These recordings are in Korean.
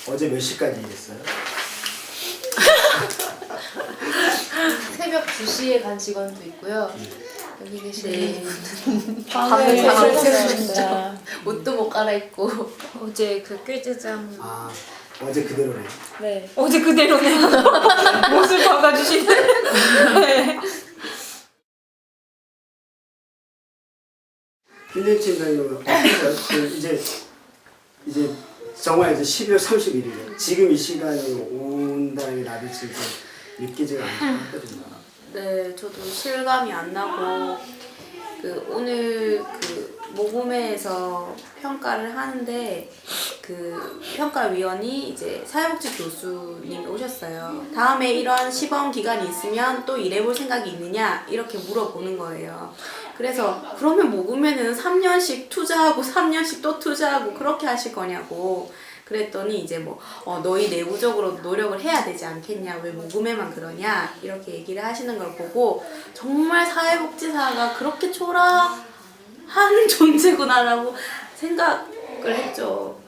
어제 몇 시까지 일했어요? 새벽 2시에 간 직원도 있고요. 여기 계신 밤을 밤을 새웠습니다. 옷도 못 갈아입고 어제 그 꾀제장. 아, 어제 그대로네. 네. 어제 그대로네요. 옷을 박아주시네. 네. 김대팀장님은 이제 정말 이제 12월 31일에 지금 이 시간에 온다는 게 나도 지금 믿기지가 않거든요. 네, 저도 실감이 안 나고 그 오늘 그 모금회에서 평가를 하는데 그 평가위원이 이제 사회복지 교수님이 오셨어요. 다음에 이러한 시범 기간이 있으면 또 일해볼 생각이 있느냐 이렇게 물어보는 거예요. 그래서 그러면 모금회는 3년씩 투자하고 3년씩 또 투자하고 그렇게 하실 거냐고 그랬더니 이제 뭐 너희 내부적으로 노력을 해야 되지 않겠냐, 왜 모금회만 그러냐 이렇게 얘기를 하시는 걸 보고 정말 사회복지사가 그렇게 초라한 존재구나라고 생각을 했죠.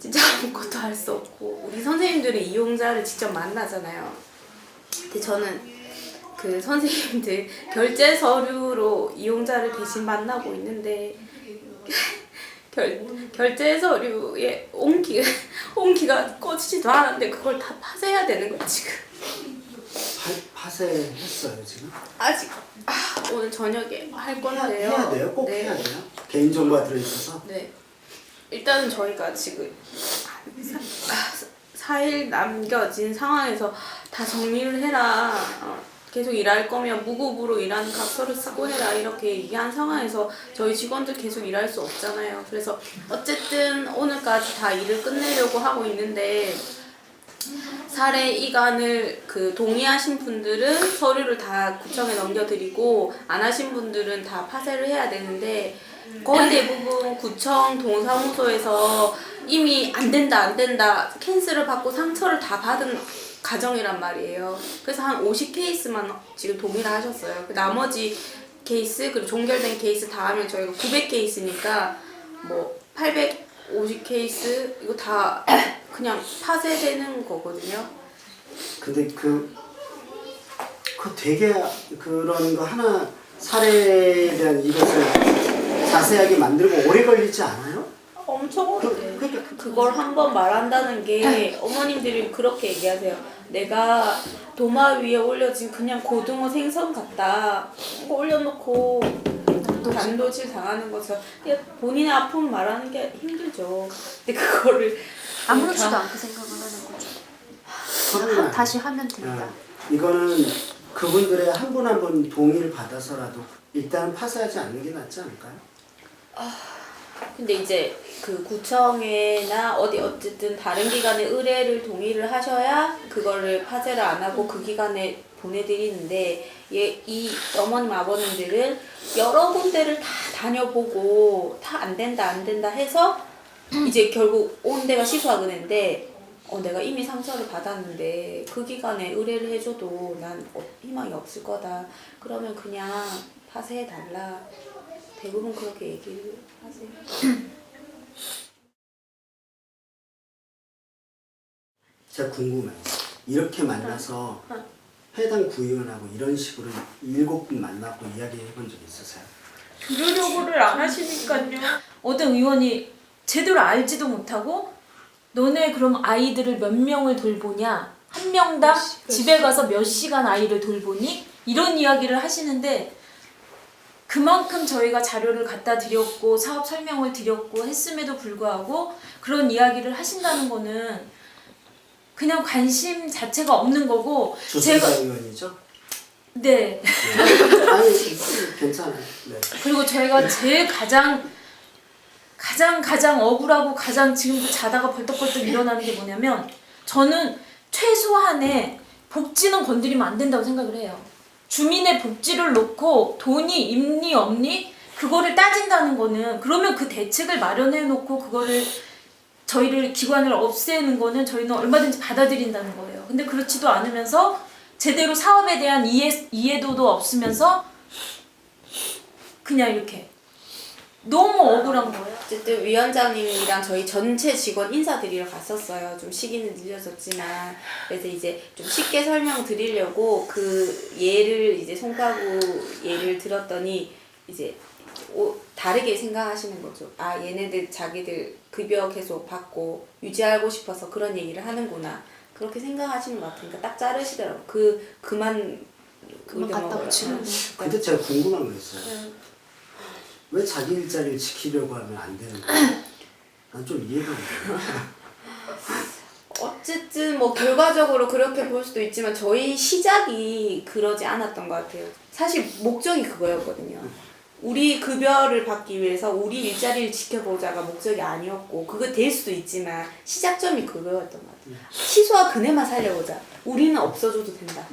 진짜 아무것도 할 수 없고 우리 선생님들은 이용자를 직접 만나잖아요. 근데 저는 그 선생님들 결제 서류로 이용자를 대신 만나고 있는데 결제 서류에 온기가 꺼지지도 않았는데 그걸 다 파쇄해야 되는 거야 지금. 파쇄했어요 지금? 아직 오늘 저녁에 할 건데요. 해야 돼요? 꼭 네. 해야 돼요? 개인정보가 들어있어서? 네. 일단은 저희가 지금 4일 남겨진 상황에서 다 정리를 해라. 계속 일할 거면 무급으로 일하는 각서를 쓰고 해라 이렇게 얘기한 상황에서 저희 직원들 계속 일할 수 없잖아요. 그래서 어쨌든 오늘까지 다 일을 끝내려고 하고 있는데 사례 이관을 그 동의하신 분들은 서류를 다 구청에 넘겨드리고 안 하신 분들은 다 파쇄를 해야 되는데 거의 대부분 구청 동사무소에서 이미 안 된다 캔슬을 받고 상처를 다 받은 가정이란 말이에요. 그래서 한 50케이스만 지금 동의를 하셨어요. 나머지 케이스 그리고 종결된 케이스 다 하면 저희가 900케이스니까 뭐 850케이스 이거 다 그냥 파쇄되는 거거든요. 근데 그 되게 그런 거 하나 사례에 대한 이것을 자세하게 만들고 오래 걸리지 않아요? 엄청 오래돼. 그걸 한번 말한다는 게 어머님들이 그렇게 얘기하세요. 내가 도마 위에 올려진 그냥 고등어 생선 같다. 그거 올려놓고 단도질 당하는 것처럼 본인의 아픔을 말하는 게 힘들죠. 근데 그거를 아무렇지도 않게 생각을 하는 거죠. 다시 하면 된다. 이거는 그분들의 한 분 한 분 동의를 받아서라도 일단 파쇄하지 않는 게 낫지 않을까요? 근데 이제 그 구청이나 어쨌든 다른 기관에 의뢰를 동의를 하셔야 그거를 파쇄를 안 하고 그 기관에 보내드리는데 이 어머님 아버님들은 여러 군데를 다 다녀보고 다 안 된다 해서 이제 결국 온 데가 시소학은인데 내가 이미 상처를 받았는데 그 기관에 의뢰를 해줘도 난 희망이 없을 거다. 그러면 그냥 파쇄해달라. 대부분 그렇게 얘기를 하세요. 제가 궁금해요. 이렇게 만나서 해당 구의원하고 이런 식으로 7분 만나고 이야기해 본 적 있으세요? 들으려고를 안 하시니까요. 어떤 의원이 제대로 알지도 못하고 너네 그럼 아이들을 몇 명을 돌보냐? 한 명당 집에 가서 몇 시간 아이를 돌보니? 이런 이야기를 하시는데 그만큼 저희가 자료를 갖다 드렸고 사업 설명을 드렸고 했음에도 불구하고 그런 이야기를 하신다는 거는 그냥 관심 자체가 없는 거고 조순자 의원이죠? 네. 아니 괜찮아요. 네. 그리고 저희가 제일 가장 억울하고 가장 지금도 자다가 벌떡벌떡 일어나는 게 뭐냐면 저는 최소한의 복지는 건드리면 안 된다고 생각을 해요. 주민의 복지를 놓고 돈이 있니 없니 그거를 따진다는 거는 그러면 그 대책을 마련해 놓고 그거를 저희를 기관을 없애는 거는 저희는 얼마든지 받아들인다는 거예요. 근데 그렇지도 않으면서 제대로 사업에 대한 이해도도 없으면서 그냥 이렇게 너무 억울한 거예요. 어쨌든 위원장님이랑 저희 전체 직원 인사드리러 갔었어요. 좀 시기는 늦어졌지만 그래서 이제 좀 쉽게 설명드리려고 그 예를 이제 송파구 예를 들었더니 이제 다르게 생각하시는 거죠. 아 얘네들 자기들 급여 계속 받고 유지하고 싶어서 그런 얘기를 하는구나. 그렇게 생각하시는 것 같으니까 딱 자르시더라고. 그만 갔다고 치면. 근데 제가 궁금한 거 있어요. 왜 자기 일자리를 지키려고 하면 안 되는 거야? 난 좀 이해가 안 돼. 어쨌든 뭐 결과적으로 그렇게 볼 수도 있지만 저희 시작이 그러지 않았던 것 같아요. 사실 목적이 그거였거든요. 우리 급여를 받기 위해서 우리 일자리를 지켜보자가 목적이 아니었고 그거 될 수도 있지만 시작점이 그거였던 것 같아요. 시소와 그네만 살려보자. 우리는 없어져도 된다.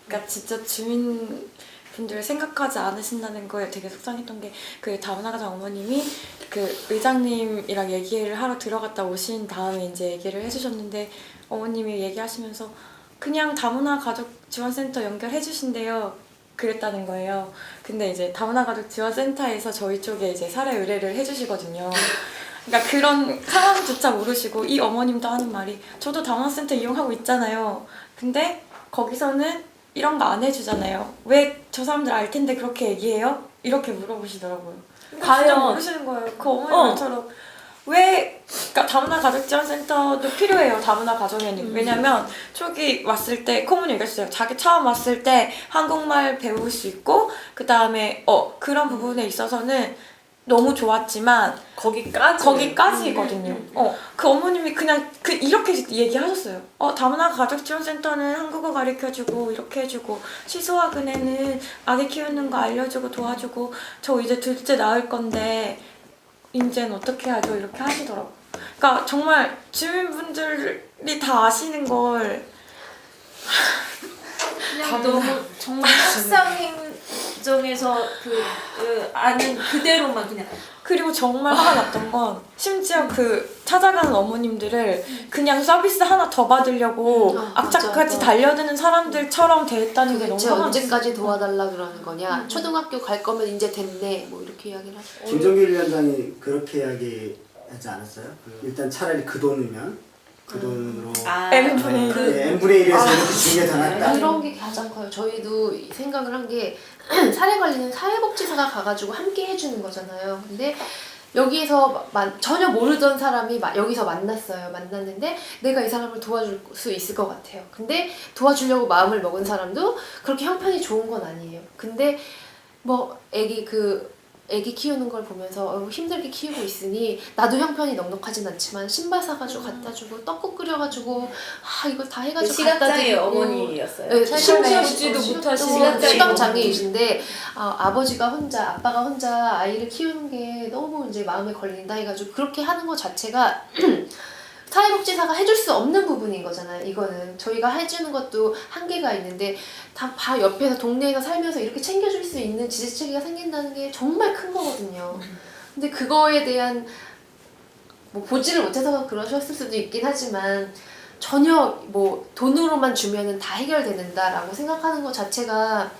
그러니까 진짜 주민분들 생각하지 않으신다는 거에 되게 속상했던 게 그 다문화 가정 어머님이 그 의장님이랑 얘기를 하러 들어갔다 오신 다음에 이제 얘기를 해주셨는데 어머님이 얘기하시면서 그냥 다문화 가족 지원센터 연결해 주신대요. 그랬다는 거예요. 근데 이제 다문화 가족 지원센터에서 저희 쪽에 이제 사례 의뢰를 해주시거든요. 그러니까 그런 상황조차 모르시고 이 어머님도 하는 말이 저도 다문화 센터 이용하고 있잖아요. 근데 거기서는 이런 거 안 해주잖아요. 왜 저 사람들 알 텐데 그렇게 얘기해요? 이렇게 물어보시더라고요. 그러니까 진짜 과연 모르시는 거예요. 그 어머님처럼 왜 그러니까 다문화 가족 지원센터도 필요해요. 다문화 가정에는. 왜냐면 초기 왔을 때 코문이 얘기했어요. 자기 처음 왔을 때 한국말 배울 수 있고 그 다음에 그런 부분에 있어서는 너무 좋았지만 거기까지거든요. 그 어머님이 그냥 이렇게 얘기하셨어요. 다문화 가족 지원센터는 한국어 가르쳐주고 이렇게 해주고 시소와 그네는 아기 키우는 거 알려주고 도와주고 저 이제 둘째 낳을 건데 이제는 어떻게 하죠? 이렇게 하시더라고요. 그러니까 정말 주민분들이 다 아시는 걸 그냥 너무 정말 일상 행정에서 아는 그대로만 그냥 그리고 정말 화가 났던 건 심지어 그 찾아가는 어머님들을 그냥 서비스 하나 더 받으려고 악착같이 맞아. 달려드는 사람들처럼 대했다는 게 너무 도대체 화가 언제까지 도와달라 그러는 거냐. 초등학교 갈 거면 이제 됐네. 뭐 이렇게 이야기를 하죠. 김종길 위원장이 그렇게 이야기하지 않았어요? 일단 차라리 그 돈이면 그 돈으로 N분의 1. N분의 1에서 이렇게 주게 더 낫다. 그런 게 가장 커요. 저희도 생각을 한 게 사례관리는 사회복지사가 가가지고 함께 해주는 거잖아요. 근데 여기에서 전혀 모르던 사람이 여기서 만났어요. 만났는데 내가 이 사람을 도와줄 수 있을 것 같아요. 근데 도와주려고 마음을 먹은 사람도 그렇게 형편이 좋은 건 아니에요. 근데 뭐 애기 키우는 걸 보면서 힘들게 키우고 있으니 나도 형편이 넉넉하진 않지만 신발 사가지고 갖다 주고 떡국 끓여가지고 이거 다 해가지고 갖다 시각장애 드리고 어머니였어요. 네, 심지어 보지도 못하시는 시각장애이신데 아버지가 혼자 아빠가 혼자 아이를 키우는 게 너무 이제 마음에 걸린다 해가지고 그렇게 하는 것 자체가 사회복지사가 해줄 수 없는 부분인 거잖아요. 이거는 저희가 해주는 것도 한계가 있는데 다 옆에서 동네에서 살면서 이렇게 챙겨줄 수 있는 지지체계가 생긴다는 게 정말 큰 거거든요. 근데 그거에 대한 뭐 보지를 못해서 그러셨을 수도 있긴 하지만 전혀 뭐 돈으로만 주면은 다 해결되는다라고 생각하는 것 자체가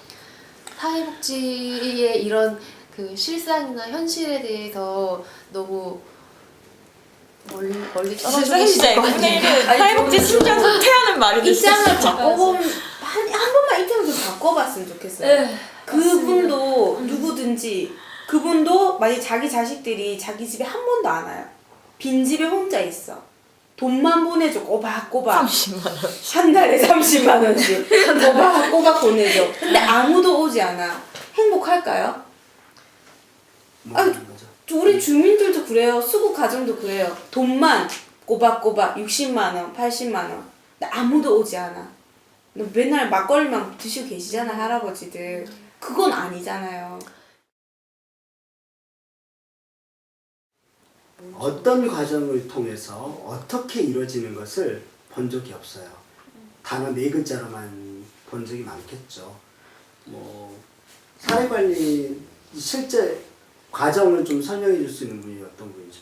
사회복지의 이런 그 실상이나 현실에 대해서 너무 멀리 떨어져 계실 것 같아요. 사회복지 신경 태하는 말이 입장을 바꿔보면 한 번만 입장을 좀 바꿔봤으면 좋겠어요. 그분도 누구든지 그분도 만약 자기 자식들이 자기 집에 한 번도 안 와요. 빈집에 혼자 있어. 돈만 보내줘. 꼬박꼬박 30만 한 달에 30만 원씩 꼬박꼬박 보내줘. 근데 아무도 오지 않아. 행복할까요? 뭐라는 거죠? 우리 주민들도 그래요. 수국 가정도 그래요. 돈만 꼬박꼬박 60만 원, 80만 원. 근데 아무도 오지 않아. 맨날 막걸리만 드시고 계시잖아, 할아버지들. 그건 아니잖아요. 어떤 과정을 통해서 어떻게 이루어지는 것을 본 적이 없어요. 단어 4글자로만 본 적이 많겠죠. 뭐 사회관리 실제 과정을 좀 설명해 줄 수 있는 분이 어떤 분이죠?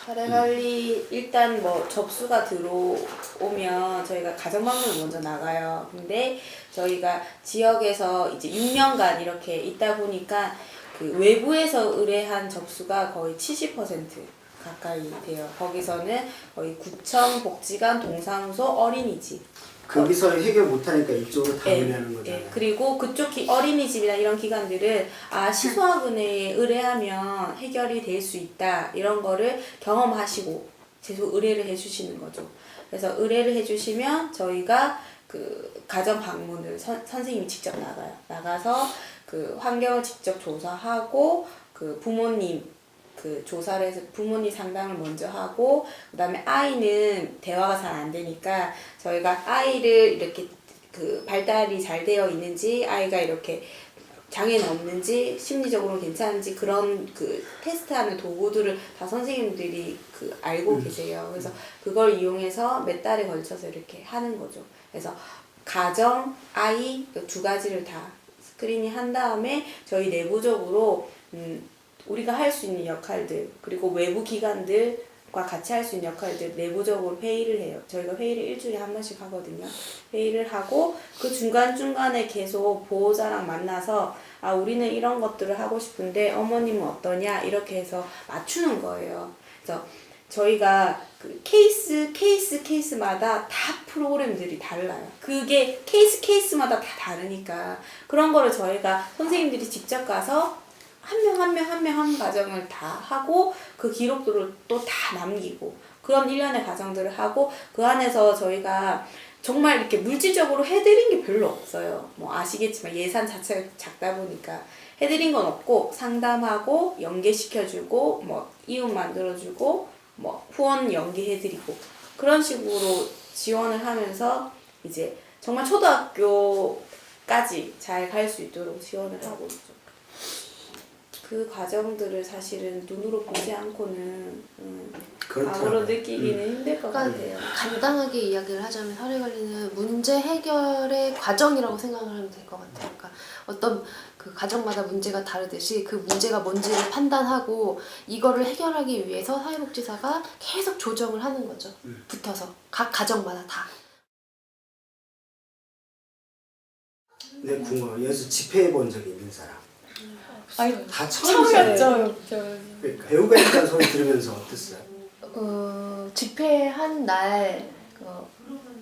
사례관리 일단 뭐 접수가 들어오면 저희가 가정방문을 먼저 나가요. 근데 저희가 지역에서 이제 6년간 이렇게 있다 보니까 그 외부에서 의뢰한 접수가 거의 70% 가까이 돼요. 거기서는 거의 구청, 복지관, 동사무소, 어린이집. 거기서 해결 못하니까 이쪽으로 다 예, 의뢰하는 거잖아요. 예. 그리고 그쪽 어린이집이나 이런 기관들은 시소학은행에 의뢰하면 해결이 될 수 있다 이런 거를 경험하시고 계속 의뢰를 해주시는 거죠. 그래서 의뢰를 해주시면 저희가 그 가정 방문을 선생님이 직접 나가서 그 환경을 직접 조사하고 그 부모님 그 조사를 해서 부모님 상담을 먼저 하고 그다음에 아이는 대화가 잘 안 되니까 저희가 아이를 이렇게 그 발달이 잘 되어 있는지 아이가 이렇게 장애는 없는지 심리적으로 괜찮은지 그런 그 테스트하는 도구들을 다 선생님들이 그 알고 계세요. 그래서 그걸 이용해서 몇 달에 걸쳐서 이렇게 하는 거죠. 그래서 가정, 아이 두 가지를 다 스크리닝 한 다음에 저희 내부적으로 우리가 할 수 있는 역할들 그리고 외부 기관들과 같이 할 수 있는 역할들 내부적으로 회의를 해요. 저희가 회의를 일주일에 한 번씩 하거든요. 회의를 하고 그 중간중간에 계속 보호자랑 만나서 우리는 이런 것들을 하고 싶은데 어머님은 어떠냐 이렇게 해서 맞추는 거예요. 그래서 저희가 그 케이스마다 다 프로그램들이 달라요. 그게 케이스마다 다 다르니까 그런 거를 저희가 선생님들이 직접 가서 한 명 한 과정을 다 하고 그 기록들을 또 다 남기고 그런 일련의 과정들을 하고 그 안에서 저희가 정말 이렇게 물질적으로 해드린 게 별로 없어요. 뭐 아시겠지만 예산 자체가 작다 보니까 해드린 건 없고 상담하고 연계시켜주고 뭐 이웃 만들어주고 뭐 후원 연계해드리고 그런 식으로 지원을 하면서 이제 정말 초등학교까지 잘 갈 수 있도록 지원을 하고 있죠. 그 과정들을 사실은 눈으로 보지 않고는 감으로 느끼기는 힘들 것 같아요. 간단하게 이야기를 하자면 사례관리는 문제 해결의 과정이라고 생각을 하면 될 것 같아요. 그러니까 어떤 그 가정마다 문제가 다르듯이 그 문제가 뭔지를 판단하고 이거를 해결하기 위해서 사회복지사가 계속 조정을 하는 거죠. 붙어서 각 가정마다 다. 근데 궁금해요. 여기서 집회해 본 적이 있는 사람? 아니 다 처음이잖아요. 처음이었죠. 그러니까 배우가 있다는 소리 들으면서 어땠어요? 집회한 날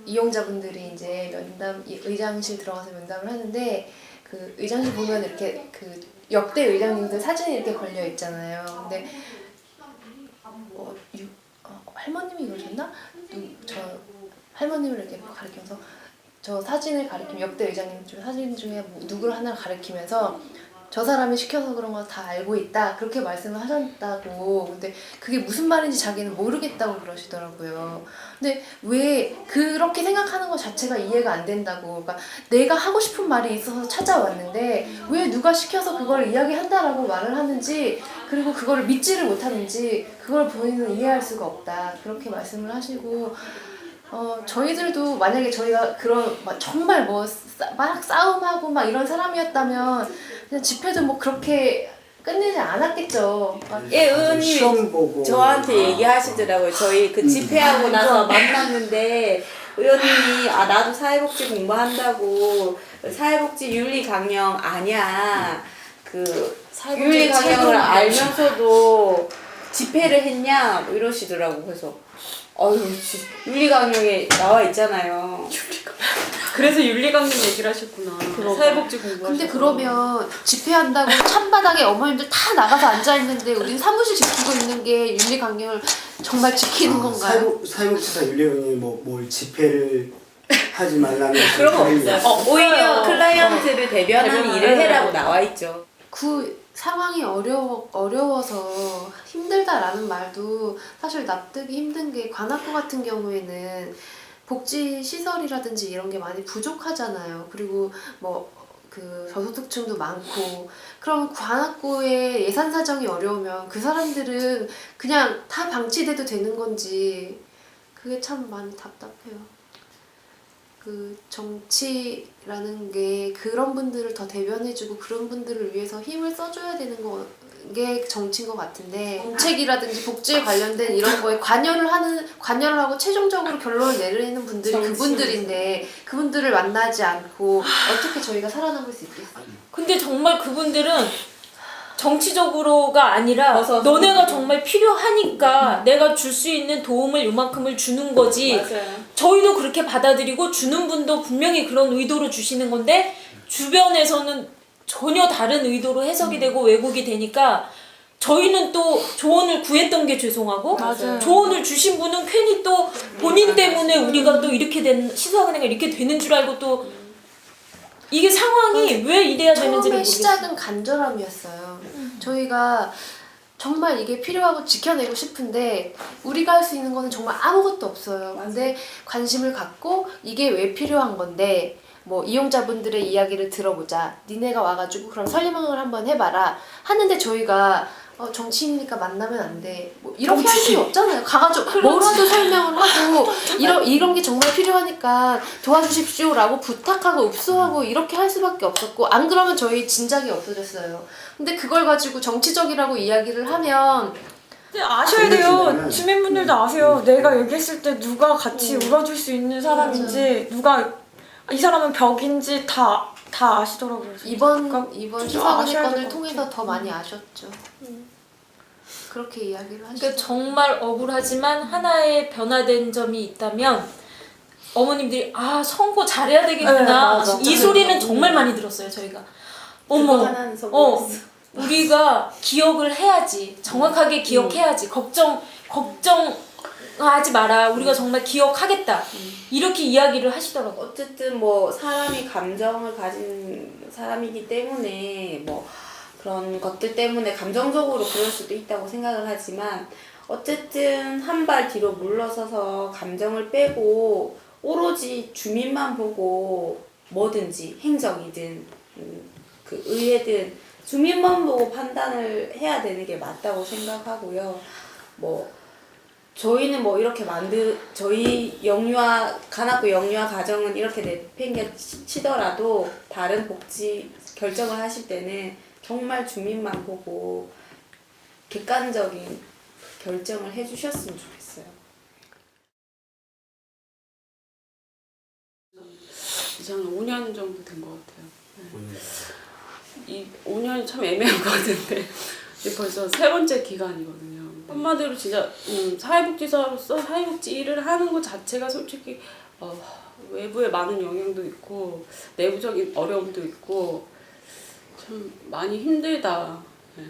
이용자분들이 이제 의장실 들어가서 면담을 하는데 그 의장실 보면 이렇게 그 역대 의장님들 사진이 이렇게 걸려 있잖아요. 근데 할머님이 그러셨나? 저 할머님을 이렇게 가리키면서 저 사진을 가리키면 역대 의장님 중 사진 중에 뭐 누구를 하나를 가리키면서 저 사람이 시켜서 그런 거 다 알고 있다 그렇게 말씀을 하셨다고. 근데 그게 무슨 말인지 자기는 모르겠다고 그러시더라고요. 근데 왜 그렇게 생각하는 것 자체가 이해가 안 된다고. 그러니까 내가 하고 싶은 말이 있어서 찾아왔는데 왜 누가 시켜서 그걸 이야기한다라고 말을 하는지 그리고 그거를 믿지를 못하는지 그걸 본인은 이해할 수가 없다 그렇게 말씀을 하시고 저희들도 만약에 저희가 그런 정말 막 싸움하고 막 이런 사람이었다면 그냥 집회도 뭐 그렇게 끝내지 않았겠죠. 예, 의원님이 시험 보고 저한테 얘기하시더라고요. 저희 그 집회하고 나서 만났는데 의원님이 나도 사회복지 공부한다고 사회복지 윤리 강령 아냐 그 윤리 강령을 알면서도 집회를 했냐 뭐 이러시더라고. 그래서 윤리 강령에 나와 있잖아요. 그래서 윤리강령 얘기를 하셨구나. 사회복지 공부하셨구나. 근데 그러면 집회한다고 찬바닥에 어머님들 다 나가서 앉아있는데 우린 사무실 지키고 있는 게 윤리 강령을 정말 지키는 건가요? 사회복지사 윤리원이 뭘 집회를 하지 말라는 그런 거 없어요. 오히려 클라이언트를 대변하는 일을 해라고 나와 있죠. 그 상황이 어려워서 힘들다라는 말도 사실 납득이 힘든 게 관악구 같은 경우에는 복지 시설이라든지 이런 게 많이 부족하잖아요. 그리고 그 저소득층도 많고 그럼 관악구의 예산 사정이 어려우면 그 사람들은 그냥 다 방치돼도 되는 건지 그게 참 많이 답답해요. 그 정치라는 게 그런 분들을 더 대변해주고 그런 분들을 위해서 힘을 써줘야 되는 게 정치인 것 같은데 정책이라든지 복지에 관련된 이런 거에 관여를 하고 최종적으로 결론을 내리는 분들이 그분들인데 그분들을 만나지 않고 어떻게 저희가 살아남을 수 있겠어요? 근데 정말 그분들은 정치적으로가 아니라 어서 너네가 정말 필요하니까 내가 줄 수 있는 도움을 요만큼을 주는 거지. 맞아요. 저희도 그렇게 받아들이고 주는 분도 분명히 그런 의도로 주시는 건데 주변에서는 전혀 다른 의도로 해석이 되고 왜곡이 되니까 저희는 또 조언을 구했던 게 죄송하고 맞아요. 조언을 주신 분은 괜히 또 본인 때문에 우리가 또 이렇게 된 시사은행가 이렇게 되는 줄 알고 또 이게 상황이 왜 이래야 되는지를 처음에 모르겠어요. 시작은 간절함이었어요. 저희가 정말 이게 필요하고 지켜내고 싶은데 우리가 할 수 있는 거는 정말 아무것도 없어요. 근데 관심을 갖고 이게 왜 필요한 건데 뭐 이용자분들의 이야기를 들어보자. 니네가 와가지고 그럼 설명을 한번 해봐라. 하는데 저희가 정치인이니까 만나면 안 돼. 뭐 이렇게 할 수는 없잖아요. 가가지고 뭐라도 설명을 하고 이런 게 정말 필요하니까 도와주십시오라고 부탁하고 읍소하고 이렇게 할 수밖에 없었고 안 그러면 저희 진작이 없어졌어요. 근데 그걸 가지고 정치적이라고 이야기를 하면 근데 아셔야 돼요. 주민분들도 아세요. 내가 얘기했을 때 누가 같이 울어줄 수 있는 사람인지 누가 이 사람은 벽인지 다 아시더라고요. 이번 좀 시사은행 아셔야 건을 될것 통해서 더 많이 아셨죠. 그렇게 이야기를 하시죠. 그러니까 정말 억울하지만 하나의 변화된 점이 있다면 어머님들이 선거 잘해야 되겠구나. 네, 맞아. 이 소리는 정말 많이 들었어요 저희가. 그거 어머, 하나는 성공했어. 우리가 기억을 해야지. 정확하게 기억해야지. 걱정하지 마라. 우리가 정말 기억하겠다. 이렇게 이야기를 하시더라고요. 어쨌든 뭐 사람이 감정을 가진 사람이기 때문에 뭐 그런 것들 때문에 감정적으로 그럴 수도 있다고 생각을 하지만 어쨌든 한 발 뒤로 물러서서 감정을 빼고 오로지 주민만 보고 뭐든지 행정이든 그 의회든 주민만 보고 판단을 해야 되는 게 맞다고 생각하고요. 뭐 저희는 뭐 이렇게 저희 간악구 영유아 가정은 이렇게 내팽개치더라도 다른 복지 결정을 하실 때는 정말 주민만 보고 객관적인 결정을 해주셨으면 좋겠어요. 저는 5년 정도 된 것 같아요. 이 5년이 참 애매한 것 같은데 이제 벌써 3번째 기간이거든요. 한마디로 진짜 사회복지사로서 사회복지 일을 하는 것 자체가 솔직히 외부의 많은 영향도 있고 내부적인 어려움도 있고 참 많이 힘들다. 네.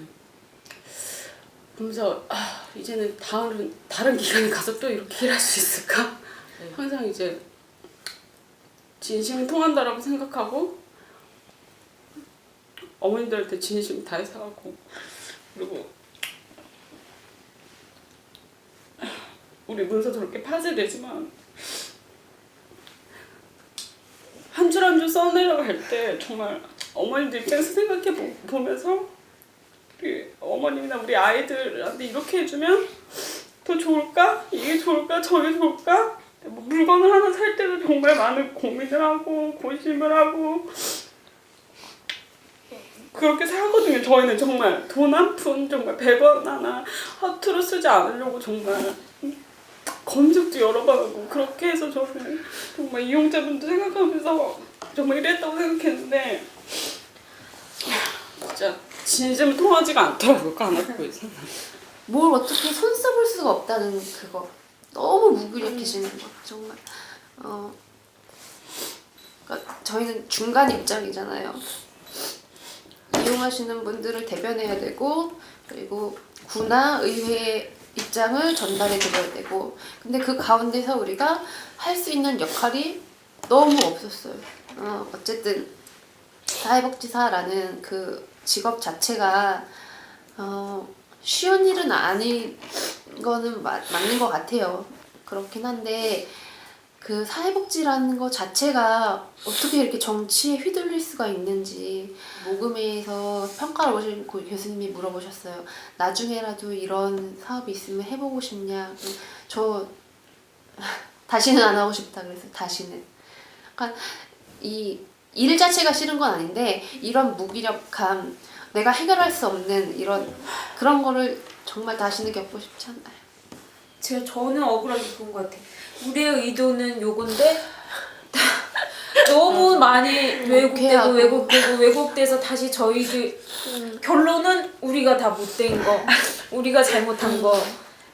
그러면서 이제는 다른 기관에 가서 또 이렇게 일할 수 있을까? 네. 항상 이제 진심이 통한다라고 생각하고 어머님들한테 진심 다해서 하고 그리고 우리 문서 저렇게 파쇄되지만 한 줄 한 줄 써내려갈 때 정말 어머님들 입장에서 생각해 보면서 우리 어머님이나 우리 아이들한테 이렇게 해주면 더 좋을까? 이게 좋을까? 저게 좋을까? 뭐 물건을 하나 살 때도 정말 많은 고민을 하고 고심을 하고 그렇게 사거든요. 저희는 정말 돈 한 푼 정말 100원 하나 허투루 쓰지 않으려고 정말 검색도 여러 번 하고 그렇게 해서 저는 정말 이용자분들 생각하면서 정말 이랬다고 생각했는데 진짜 진심은 통하지가 않더라고요. 간악구에서. 뭘 어떻게 손 써볼 수가 없다는 그거 너무 무기력해지는 거 정말 그러니까 저희는 중간 입장이잖아요. 이용하시는 분들을 대변해야 되고 그리고 구나 의회 입장을 전달해 드려야 되고 근데 그 가운데서 우리가 할 수 있는 역할이 너무 없었어요. 어쨌든 사회복지사라는 그 직업 자체가 쉬운 일은 아닌 거는 맞는 것 같아요. 그렇긴 한데 그 사회복지라는 거 자체가 어떻게 이렇게 정치에 휘둘릴 수가 있는지 모금회에서 평가를 오신 교수님이 물어보셨어요. 나중에라도 이런 사업이 있으면 해보고 싶냐. 저 다시는 안 하고 싶다 그랬어요. 다시는. 그러니까 이 일 자체가 싫은 건 아닌데 이런 무기력함 내가 해결할 수 없는 그런 거를 정말 다시는 겪고 싶지 않아요. 저는 억울하게 본 것 같아요. 우리의 의도는 요건데 너무 많이 왜곡돼서 다시 저희들 결론은 우리가 다 못된 거, 우리가 잘못한 거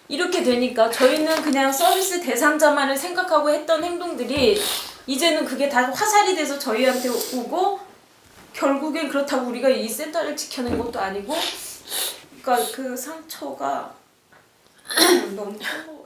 이렇게 되니까 저희는 그냥 서비스 대상자만을 생각하고 했던 행동들이 이제는 그게 다 화살이 돼서 저희한테 오고 결국엔 그렇다고 우리가 이 센터를 지켜낸 것도 아니고 그러니까 그 상처가 너무 큰 거.